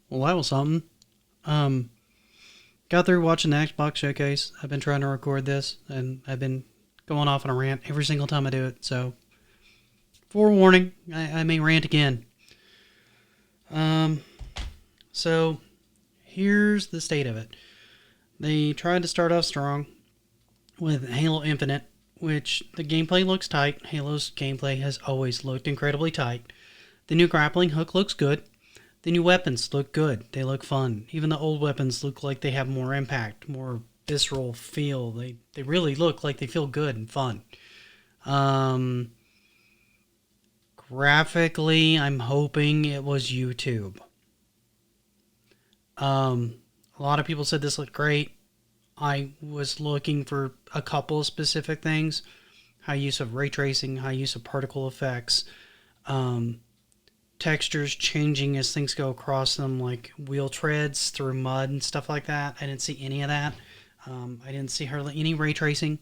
Well, that was something. Um, Got through watching the Xbox showcase. I've been trying to record this, and I've been going off on a rant every single time I do it. So, forewarning, I may rant again. Um, so here's the state of it. They tried to start off strong with Halo Infinite, which the gameplay looks tight. Halo's gameplay has always looked incredibly tight. The new grappling hook looks good. The new weapons look good. They look fun. Even the old weapons look like they have more impact, more visceral feel. They really look like they feel good and fun. Um, Graphically, I'm hoping it was YouTube. Um, a lot of people said this looked great. I was looking for a couple of specific things: high use of ray tracing, high use of particle effects, um, textures changing as things go across them, like wheel treads through mud and stuff like that. I didn't see any of that. I didn't see hardly any ray tracing.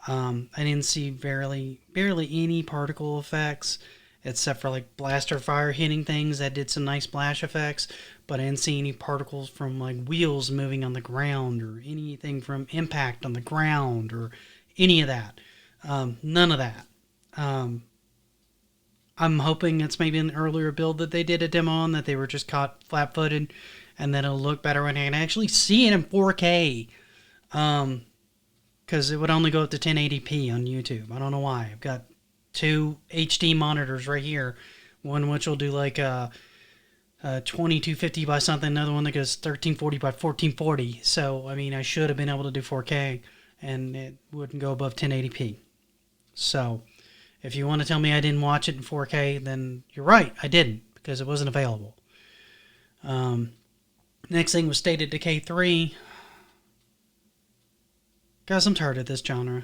I didn't see barely any particle effects, except for like blaster fire hitting things that did some nice splash effects. But I didn't see any particles from like wheels moving on the ground or anything from impact on the ground or any of that. None of that. Um, I'm hoping it's maybe an earlier build that they did a demo on, that they were just caught flat-footed, and then it'll look better when I can actually see it in 4K. Um, because it would only go up to 1080p on YouTube. I don't know why. I've got two HD monitors right here. One which will do like a 2250 by something, another one that goes 1340 by 1440. So, I mean, I should have been able to do 4K and it wouldn't go above 1080p. So, if you want to tell me I didn't watch it in 4K, then you're right. I didn't because it wasn't available. Um, Next thing was State of Decay 3. Guys, I'm tired of this genre.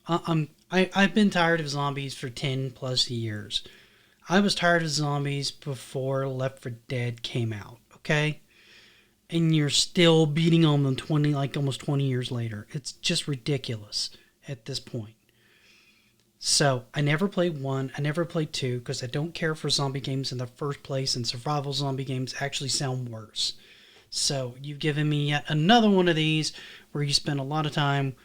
I've been tired of zombies for 10 plus years. I was tired of zombies before Left 4 Dead came out, okay? And you're still beating on them 20 like almost 20 years later. It's just ridiculous at this point. So, I never played 1, I never played 2 because I don't care for zombie games in the first place, and survival zombie games actually sound worse. So, you've given me yet another one of these where you spend a lot of time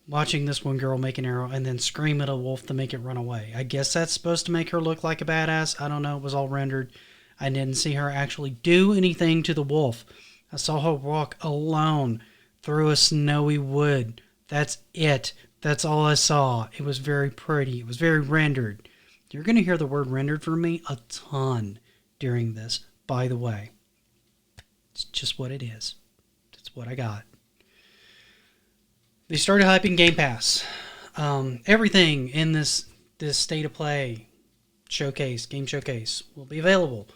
watching this one girl make an arrow and then scream at a wolf to make it run away. I guess that's supposed to make her look like a badass. I don't know. It was all rendered. I didn't see her actually do anything to the wolf. I saw her walk alone through a snowy wood. That's it. That's all I saw. It was very pretty. It was very rendered. You're going to hear the word rendered from me a ton during this, by the way. It's just what it is. It's what I got. They started hyping Game Pass. Everything in this state of play game showcase, will be available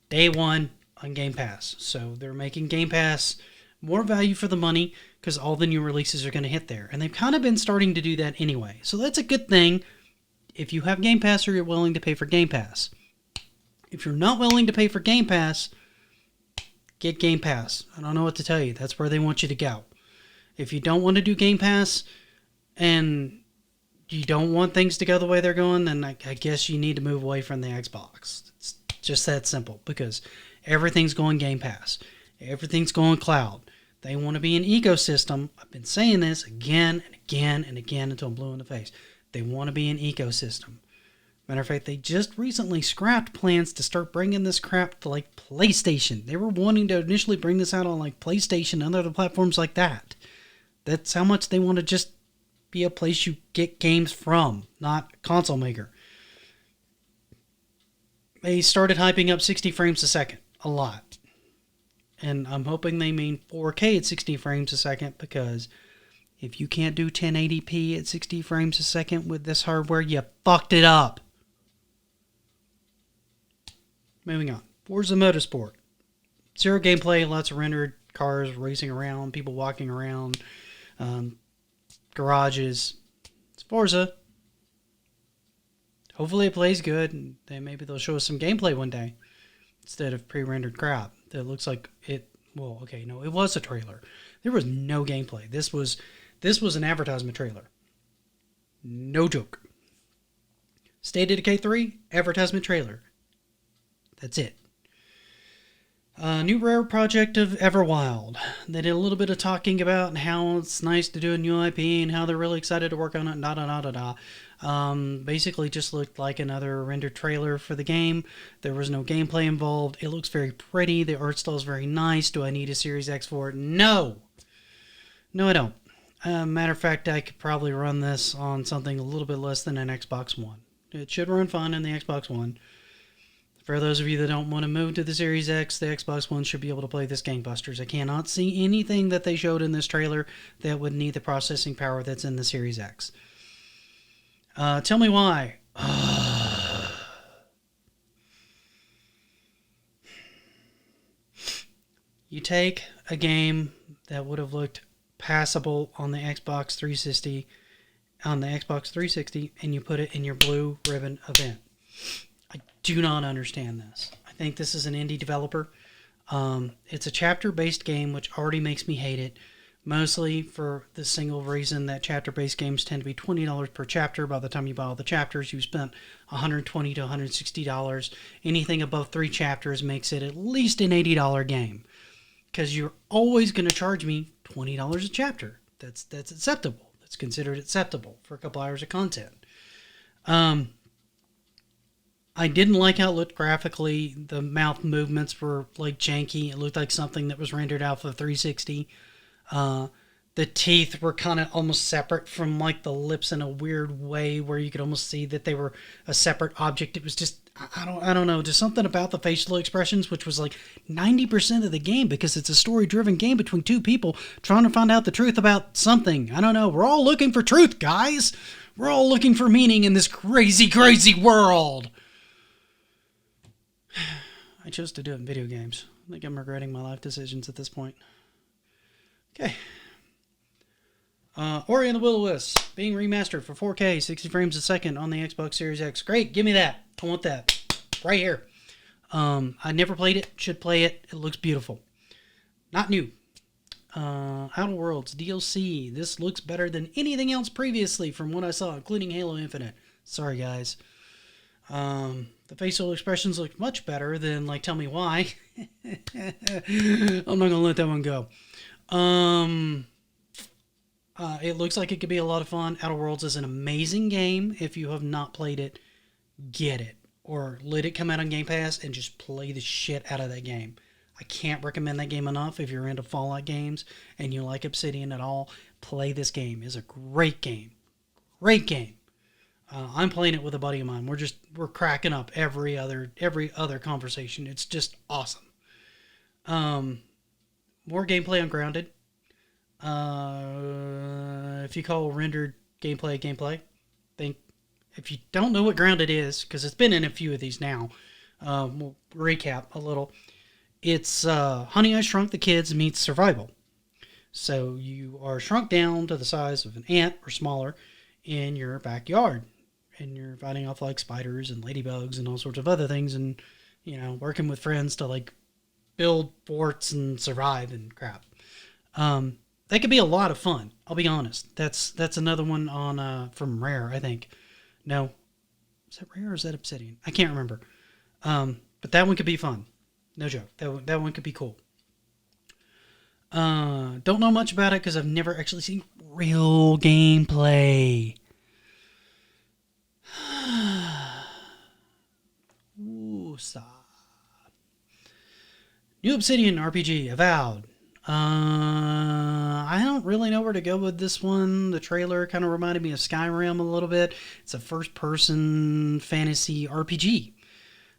day one on Game Pass. So they're making Game Pass more value for the money because all the new releases are going to hit there, and they've kind of been starting to do that anyway. So that's a good thing if you have Game Pass or you're willing to pay for Game Pass. If you're not willing to pay for Game Pass, get Game Pass. I don't know what to tell you. That's where they want you to go. If you don't want to do Game Pass and you don't want things to go the way they're going, then I guess you need to move away from the Xbox. It's just that simple because everything's going Game Pass. Everything's going cloud. They want to be an ecosystem. I've been saying this again and again and again until I'm blue in the face. They want to be an ecosystem. Matter of fact, they just recently scrapped plans to start bringing this crap to like PlayStation. They were wanting to initially bring this out on like PlayStation and other platforms like that. That's how much they want to just be a place you get games from, not a console maker. They started hyping up 60 frames a second a lot. And I'm hoping they mean 4K at 60 frames a second because if you can't do 1080p at 60 frames a second with this hardware, you fucked it up. Moving on. Forza Motorsport. Zero gameplay, lots of rendered cars racing around, people walking around, um, garages. It's Forza. Hopefully it plays good, and then maybe they'll show us some gameplay one day instead of pre-rendered crap that looks like it. Well, okay, no, it was a trailer. There was no gameplay. This was an advertisement trailer. No joke. State of Decay 3 advertisement trailer. That's it. New Rare project of Everwild. They did a little bit of talking about how it's nice to do a new IP and how they're really excited to work on it. Da da da da da. Basically, just looked like another rendered trailer for the game. There was no gameplay involved. It looks very pretty. The art style is very nice. Do I need a Series X for it? No. No, I don't. Matter of fact, I could probably run this on something a little bit less than an Xbox One. It should run fine on the Xbox One. For those of you that don't want to move to the Series X, the Xbox One should be able to play this gangbusters. I cannot see anything that they showed in this trailer that would need the processing power that's in the Series X. Tell me why. You take a game that would have looked passable on the Xbox 360, and you put it in your Blue Ribbon event. I do not understand this. I think this is an indie developer. It's a chapter-based game, which already makes me hate it, mostly for the single reason that chapter-based games tend to be $20 per chapter. By the time you buy all the chapters, you've spent $120 to $160. Anything above 3 chapters makes it at least an $80 game, because you're always going to charge me $20 a chapter. That's acceptable. That's considered acceptable for a couple hours of content. I didn't like how it looked graphically. The mouth movements were like janky. It looked like something that was rendered out for 360. The teeth were kind of almost separate from like the lips in a weird way where you could almost see that they were a separate object. It was just, I don't know, just something about the facial expressions, which was like 90% of the game, because it's a story-driven game between two people trying to find out the truth about something. I don't know. We're all looking for truth, guys. We're all looking for meaning in this crazy, crazy world. I chose to do it in video games. I think I'm regretting my life decisions at this point. Okay. Ori and the Will-O-Wisp being remastered for 4K, 60 frames a second on the Xbox Series X. Great, give me that. I want that. Right here. I never played it. Should play it. It looks beautiful. Not new. Outer Worlds DLC. This looks better than anything else previously from what I saw, including Halo Infinite. Sorry, guys. The facial expressions look much better than, like, tell me why. I'm not gonna let that one go. It looks like it could be a lot of fun. Outer Worlds is an amazing game. If you have not played it, get it. Or let it come out on Game Pass and just play the shit out of that game. I can't recommend that game enough. If you're into Fallout games and you like Obsidian at all, play this game. It's a great game. Great game. I'm playing it with a buddy of mine. We're cracking up every other conversation. It's just awesome. More gameplay on Grounded. If you call rendered gameplay, think if you don't know what Grounded is, because it's been in a few of these now, we'll recap a little. It's Honey, I Shrunk the Kids meets survival. So you are shrunk down to the size of an ant or smaller in your backyard, and you're fighting off like spiders and ladybugs and all sorts of other things, and working with friends to like build forts and survive and crap. That could be a lot of fun. I'll be honest. That's another one on from Rare, I think. No, is that Rare or is that Obsidian? I can't remember. But that one could be fun. No joke. That one could be cool. Don't know much about it because I've never actually seen real gameplay. Ooh, sigh. New Obsidian RPG, Avowed. I don't really know where to go with this one. The trailer kind of reminded me of Skyrim a little bit. It's a first-person fantasy RPG.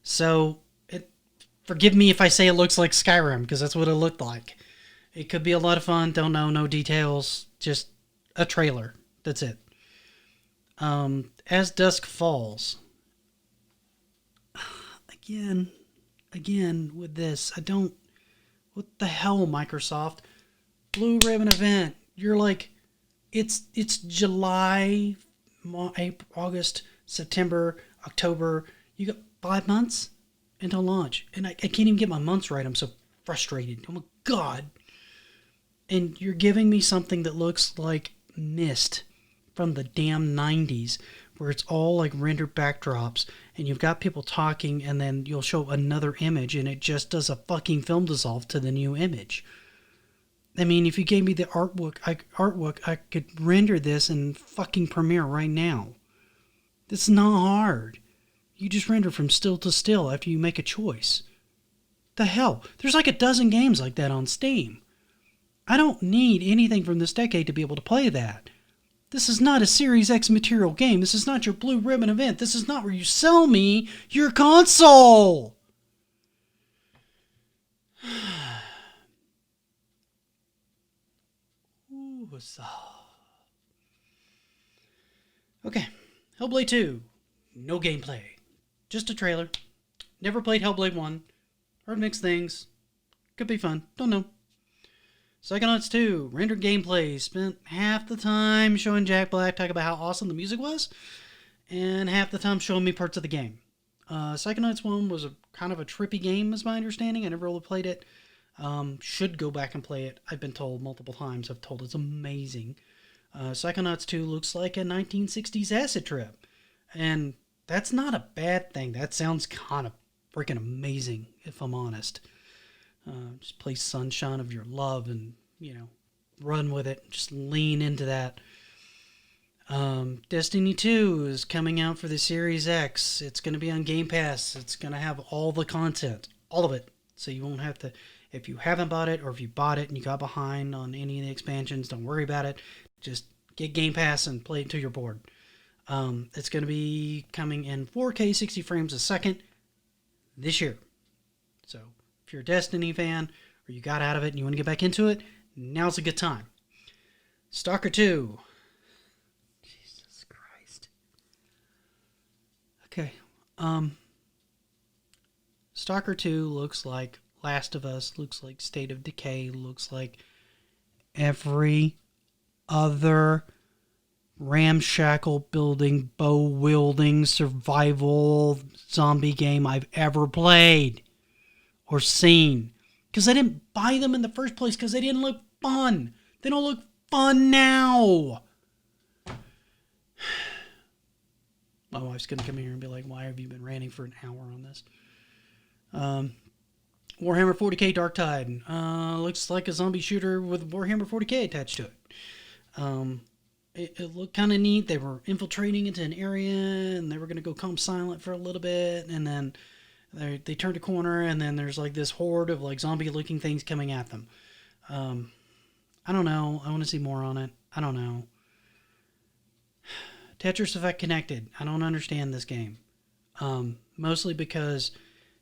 So, forgive me if I say it looks like Skyrim, because that's what it looked like. It could be a lot of fun. Don't know, no details. Just a trailer. That's it. As Dusk Falls. Again, with this, I don't... What the hell, Microsoft? Blue Ribbon event. You're like, it's July, April, August, September, October. You got 5 months until launch. And I can't even get my months right. I'm so frustrated. Oh my God. And you're giving me something that looks like Myst from the damn 90s, where it's all like rendered backdrops and you've got people talking, and then you'll show another image, and it just does a fucking film dissolve to the new image. I mean, if you gave me the artwork, I could render this in fucking Premiere right now. This is not hard. You just render from still to still after you make a choice. The hell? There's like a dozen games like that on Steam. I don't need anything from this decade to be able to play that. This is not a Series X material game. This is not your Blue Ribbon event. This is not where you sell me your console. Okay, Hellblade 2. No gameplay. Just a trailer. Never played Hellblade 1. Heard mixed things. Could be fun. Don't know. Psychonauts 2, rendered gameplay. Spent half the time showing Jack Black talk about how awesome the music was, and half the time showing me parts of the game. Psychonauts 1 was a kind of a trippy game, is my understanding. I never really played it. Should go back and play it. I've been told multiple times. I've told it's amazing. Psychonauts 2 looks like a 1960s acid trip, and that's not a bad thing. That sounds kind of freaking amazing, if I'm honest. Just play Sunshine of Your Love and, run with it. Just lean into that. Destiny 2 is coming out for the Series X. It's going to be on Game Pass. It's going to have all the content. All of it. So you won't have to, if you haven't bought it or if you bought it and you got behind on any of the expansions, don't worry about it. Just get Game Pass and play it until you're bored. It's going to be coming in 4K 60 frames a second this year. So if you're a Destiny fan or you got out of it and you want to get back into it, now's a good time. Stalker 2. Jesus Christ. Okay. Stalker 2 looks like Last of Us, looks like State of Decay, looks like every other ramshackle building, bow wielding, survival zombie game I've ever played or seen. Because I didn't buy them in the first place because they didn't look fun. They don't look fun now. My wife's going to come here and be like, why have you been ranting for an hour on this? Warhammer 40k Darktide. Looks like a zombie shooter with Warhammer 40k attached to it. It looked kind of neat. They were infiltrating into an area, and they were going to go calm silent for a little bit, and then they turned a corner, and then there's like this horde of like zombie-looking things coming at them. I don't know. I want to see more on it. I don't know. Tetris Effect Connected. I don't understand this game. Mostly because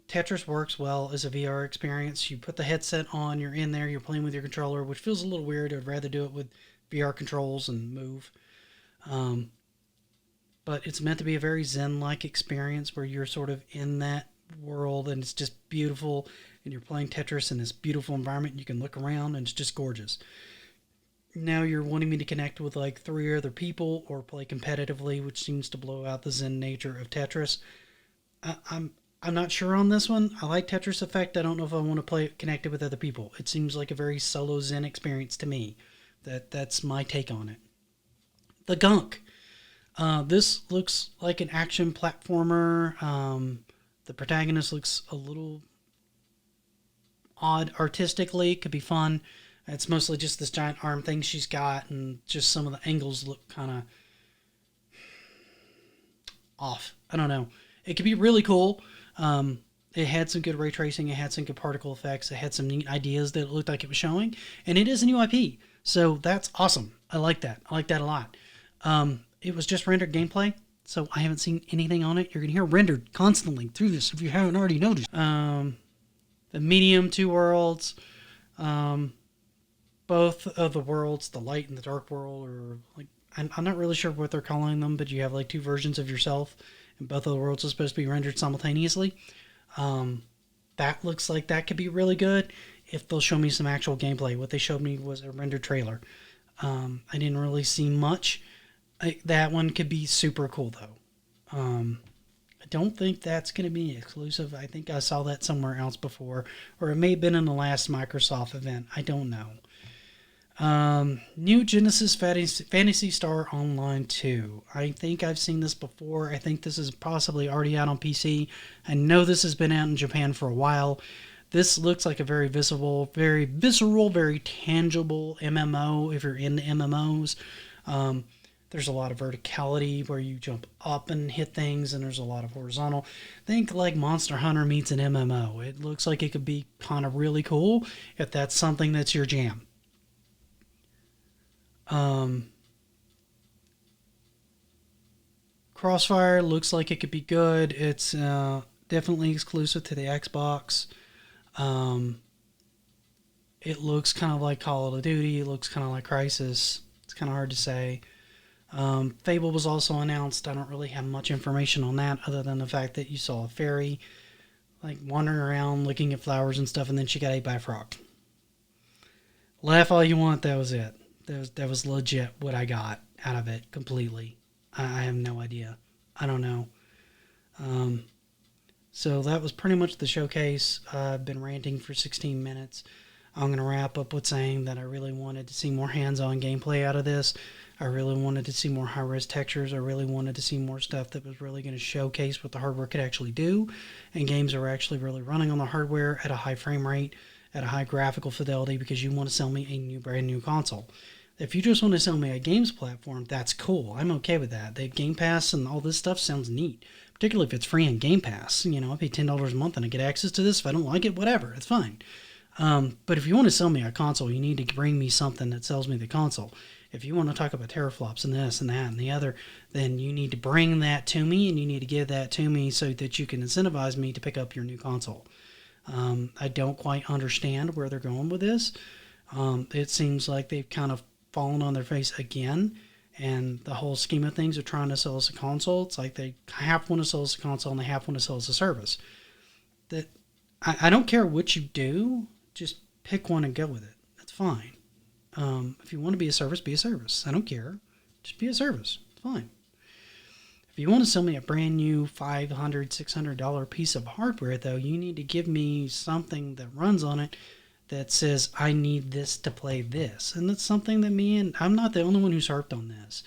Tetris works well as a VR experience. You put the headset on, you're in there, you're playing with your controller, which feels a little weird. I'd rather do it with VR controls and move. But it's meant to be a very zen-like experience where you're sort of in that world and it's just beautiful and you're playing Tetris in this beautiful environment and you can look around and it's just gorgeous. Now you're wanting me to connect with like 3 other people or play competitively, which seems to blow out the zen nature of Tetris. I'm not sure on this one. I like Tetris Effect. I don't know if I want to play it connected with other people. It seems like a very solo zen experience to me. That's my take on it. The Gunk. This looks like an action platformer. The protagonist looks a little odd artistically. Could be fun. It's mostly just this giant arm thing she's got, and just some of the angles look kind of off. I don't know. It could be really cool. It had some good ray tracing. It had some good particle effects. It had some neat ideas that it looked like it was showing. And it is a new IP. So that's awesome. I like that. I like that a lot. It was just rendered gameplay. So I haven't seen anything on it. You're going to hear rendered constantly through this if you haven't already noticed. The Medium 2 worlds. Both of the worlds, the light and the dark world, or like I'm not really sure what they're calling them, but you have like 2 versions of yourself, and both of the worlds are supposed to be rendered simultaneously. That looks like that could be really good if they'll show me some actual gameplay. What they showed me was a rendered trailer. I didn't really see much. That one could be super cool though. I don't think that's going to be exclusive. I think I saw that somewhere else before, or it may have been in the last Microsoft event. I don't know. New Genesis Fantasy Star Online 2. I think I've seen this before. I think this is possibly already out on PC. I know this has been out in Japan for a while. This looks like a very visceral, very tangible MMO if you're into MMOs. Um, there's a lot of verticality where you jump up and hit things, and there's a lot of horizontal. Think like Monster Hunter meets an MMO. It looks like it could be kind of really cool if that's something that's your jam. Um, Crossfire looks like it could be good. It's definitely exclusive to the Xbox. Um, it looks kind of like Call of Duty. It looks kind of like Crisis. It's kind of hard to say. Fable was also announced. I don't really have much information on that other than the fact that you saw a fairy like wandering around looking at flowers and stuff, and then she got ate by a frog. Laugh all you want. That was it. That was legit what I got out of it completely. I have no idea. I don't know. Um, so that was pretty much the showcase. I've been ranting for 16 minutes. I'm going to wrap up with saying that I really wanted to see more hands-on gameplay out of this. I really wanted to see more high-res textures. I really wanted to see more stuff that was really going to showcase what the hardware could actually do, and games that were actually really running on the hardware at a high frame rate, at a high graphical fidelity, because you want to sell me a brand new console. If you just want to sell me a games platform, that's cool. I'm okay with that. The Game Pass and all this stuff sounds neat, particularly if it's free in Game Pass. I pay $10 a month and I get access to this. If I don't like it, whatever, it's fine. But if you want to sell me a console, you need to bring me something that sells me the console. If you want to talk about teraflops and this and that and the other, then you need to bring that to me, and you need to give that to me so that you can incentivize me to pick up your new console. I don't quite understand where they're going with this. It seems like they've kind of fallen on their face again, and the whole scheme of things are trying to sell us a console. It's like they half want to sell us a console and they half want to sell us a service. That I don't care what you do, just pick one and go with it. That's fine. If you want to be a service, be a service. I don't care. Just be a service. It's fine. If you want to sell me a brand new $500, $600 piece of hardware, though, you need to give me something that runs on it that says, I need this to play this. And that's something that I'm not the only one who's harped on this.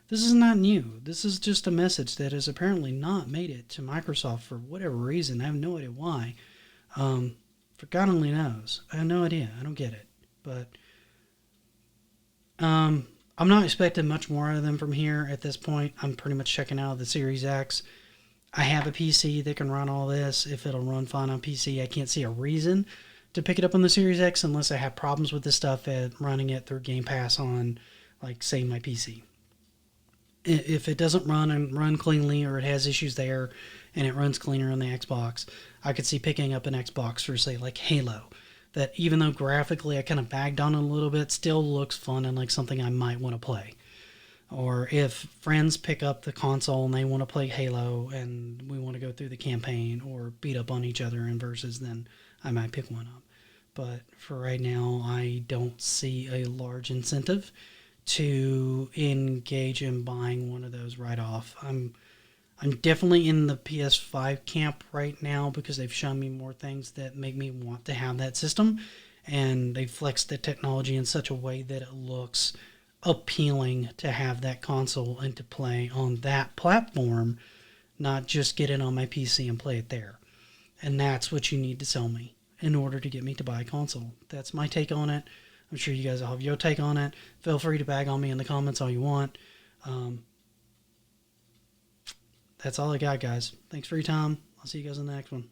This is not new. This is just a message that has apparently not made it to Microsoft for whatever reason. I have no idea why. For God only knows. I have no idea. I don't get it. But I'm not expecting much more of them from here at this point. I'm pretty much checking out the Series X. I have a PC that can run all this. If it'll run fine on PC, I can't see a reason to pick it up on the Series X unless I have problems with this stuff at running it through Game Pass on, like, say, my PC. If it doesn't run cleanly, or it has issues there and it runs cleaner on the Xbox, I could see picking up an Xbox for, say, like Halo, that even though graphically I kind of bagged on it a little bit, still looks fun and like something I might want to play. Or if friends pick up the console and they want to play Halo and we want to go through the campaign or beat up on each other in versus, then I might pick one up. But for right now, I don't see a large incentive to engage in buying one of those right off. I'm definitely in the PS5 camp right now because they've shown me more things that make me want to have that system, and they flexed the technology in such a way that it looks appealing to have that console and to play on that platform, not just get it on my PC and play it there. And that's what you need to sell me in order to get me to buy a console. That's my take on it. I'm sure you guys will have your take on it. Feel free to bag on me in the comments all you want. That's all I got, guys. Thanks for your time. I'll see you guys in the next one.